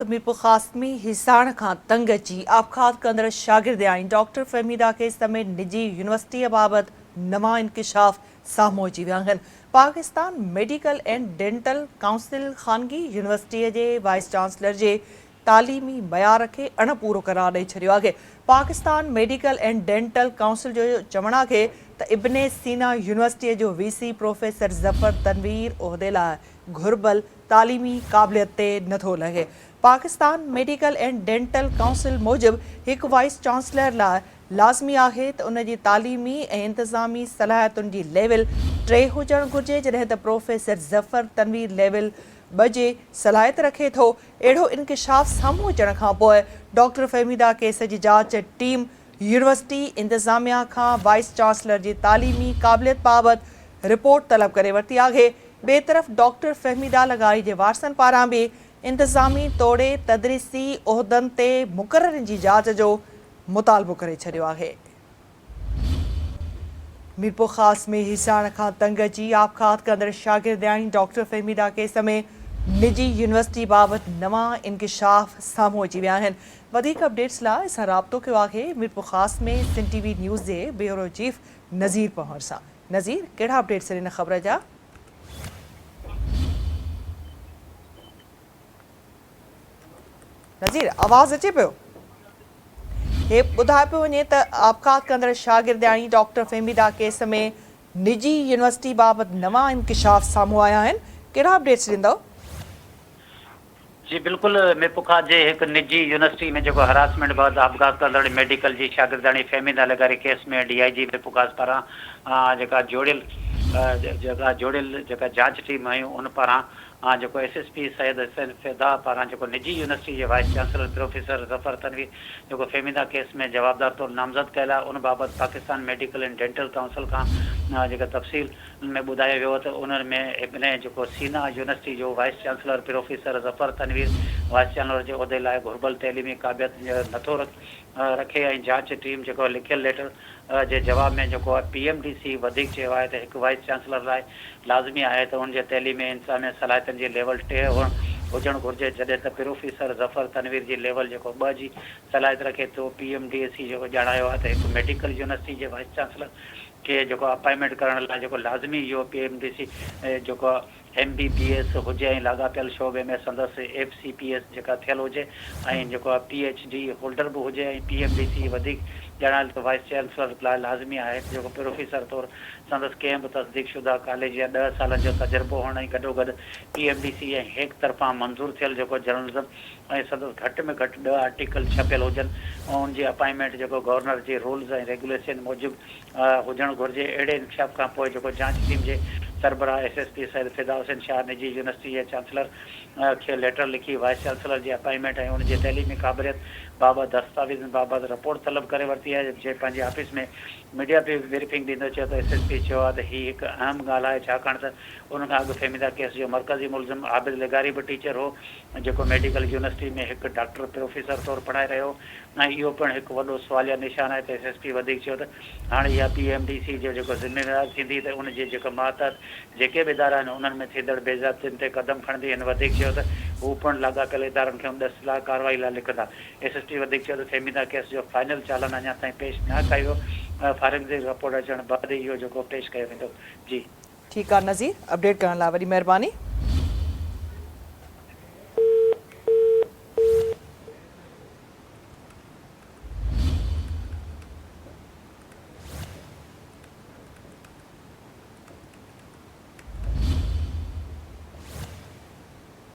मीरपुर ख़ास में हिसाण खां तंग अची आबखात कंदड़ शागिर्द आहिनि। डॉक्टर फ़हमीदा केस समेत निजी यूनिवर्सिटीअ बाबति नवां इंकिशाफ साम्हूं अची विया आहिनि। Pakistan medical and dental council ख़ानगी यूनिवर्सिटीअ जे वाइस चांसलर जे तालीमी मयार खे अणपूरो करार ॾेई छॾियो आहे। Pakistan medical and dental council जो चवणु आहे त इब्ने सीना यूनिवर्सिटीअ जो वीसी प्रोफेसर ज़फ़र तनवीर उहिदे लाइ घुर्बल तालीमी क़ाबिलियत ते नथो लहे। Pakistan medical and dental council मूजिब एक वाइस चांसलर लाइ लाज़मी आहे त उन जी तालीमी ऐं इंतज़ामी सलाहियतुनि जी लेवल 3 हुजणु घुरिजे, जॾहिं त प्रोफेसर ज़फ़र तनवीर लेवल 2 जे सलाहियत रखे थो। अहिड़ो इंकिशाफ साम्हूं अचण खां पोइ डॉक्टर फ़हमीदा केस जी जांच टीम यूनिवर्सिटी इंतज़ामिया खां वाइस चांसलर जी तालीमी क़ाबिलियत बाबति रिपोर्ट तलब करे वरिती आहे। ॿिए तरफ़ डॉक्टर फ़हमीदा लगाई जे वारसनि पारां बि इंतज़ामी तौड़े तदरीसी उहिदनि ते मुक़ररनि जी जांच जो मुतालबो करे छॾियो आहे। मीरपुर ख़ास में हिसाण खां तंग अची आबखात कंदड़ शागिर्द आहिनि। डॉक्टर फ़हमीदा केस में निजी यूनिवर्सिटी बाबति नवां इंकिशाफ साम्हूं अची विया आहिनि। वधीक अपडेट्स लाइ असां राब्तो कयो आहे मीरपुर ख़ास में सिंध टीवी न्यूज़ जे ब्यूरो चीफ नज़ीर पहर सां। नज़ीर, कहिड़ा अपडेट्स आहिनि इन ख़बर जा? नज़ीर, आवाज़ अचे पियो? हे ॿुधाए पियो वञे त आबखात कंदड़ शागिर्द आहिनि। डॉक्टर फ़हमीदा केस में निजी यूनिवर्सिटी बाबति नवां इंकिशाफ साम्हूं आया आहिनि। कहिड़ा अपडेट्स ॾींदव? जी बिल्कुल, मीरपुर जे एक निजी यूनिवर्सिटी में जो हरासमेंट बाद आबखात कंदड़ मेडिकल जी शागिर्दानी फ़हमीदा लगारी केस में डीआईजी मीरपुर पारां जोड़ियल जांच टीम आयूं उन पारां एसएसपी सैयद हसन फैदा पारां निजी यूनिवर्सिटी के vice chancellor professor Zafar Tanveer जो फ़हमीदा केस में जवाबदार तौर नामज़द कयल आहे। उन बाबत Pakistan medical and dental council का तफ़सील में बुधाया वियो तो उनमें इब्ने सीना यूनिवर्सिटी जो vice chancellor professor Zafar Tanveer vice chancellor के उहदे लाइ घुर्बल तैलीमी क़ाबिलियत नथो रखे ऐं जांच टीम जो लिखियल लेटर जे जवाब में जो पीएमडीसी वधिक चयो आहे त हिकु वाइस चांसलर लाइ लाज़मी आहे त उनजे तैलीमी इंसानी सलाहियतुनि जी लेवल 3 हुजणु घुरिजे, जॾहिं त प्रोफेसर ज़फ़र तनवीर जी लेवल 2 जी सलाहियत रखे थो। पीएमडीसी जो ॼाणायो आहे त हिकु मेडिकल यूनिवर्सिटी जे वाइस चांसलर के अपॉइंटमेंट करण लाइ लाज़मी इहो पीएमडीसी MBBS हुजे ऐं लाॻापियल शोबे में संदसि FCPS थियल हुजे ऐं PhD होल्डर भी हुजे ऐं पीएमडीसी वधिक ॼाणायल त वाइस चांसलर लाइ लाज़मी आहे जो प्रोफेसर तौर संदसि कंहिं बि तस्दीकशुदा कॉलेज या 10 सालनि जो तजुर्बो हुअण ऐं गॾोगॾु पीएमडीसी ऐं हिक तरफ़ां मंज़ूर थियल जर्नलिज़म ऐं संदसि घटि में घटि 2 आर्टिकल छपियल हुजनि ऐं उनजी अपॉइंटमेंट गवर्नर जे रूल्स ऐं रेगुलेशन मूजिब हुजणु घुरिजे। अहिड़े इंकिशाफ खां पोइ जांच टीम जे सरबराह एसएसपी सैयद फिदा हुसैन शाह निजी यूनिवर्सिटी जे चांसलर के लेटर लिखी वाइस चांसलर जी अपॉइंटमेंट ऐं उनजी तैलीमी क़ाबिलियत बाबति दस्तावेज़नि बाबति रिपोर्ट तलब करे वरिती आहे। जे पंहिंजे ऑफिस में मीडिया पे ब्रीफिंग ॾींदो चयो त एसएसपी चयो आहे त हीअ हिकु अहम ॻाल्हि आहे, छाकाणि त उन खां अॻु फ़हमीदा केस जो मरकज़ी मुलज़िम आबिद लेगारी भी टीचर हो जो मेडिकल यूनिवर्सिटी में एक डॉक्टर प्रोफेसर तौर पढ़ाए रहियो ऐं इहो पिणु हिकु वॾो सवालिया निशान आहे। त एसएसपी वधीक चयो त हाणे इहा पीएमडीसी जो ज़िम्मेदार थींदी त उनजे मातहत जेके बि इदारा आहिनि उन्हनि में थींदड़ बेज़ातियुनि ते क़दम खणंदी आहिनि। वधीक चयो त हू पिणु लाॻापियल इदारनि खे उन लाइ कार्रवाई लाइ लिखंदा। एसएसपी वधीक चयो त फ़हमीदा केस जो फाइनल चालान अञा ताईं पेश न कयो, फॉरेंसिक रिपोर्ट अचण बाद इहो पेश कयो वेंदो। जी ठीकु आहे नज़ीर, अपडेट करण लाइ वॾी महिरबानी।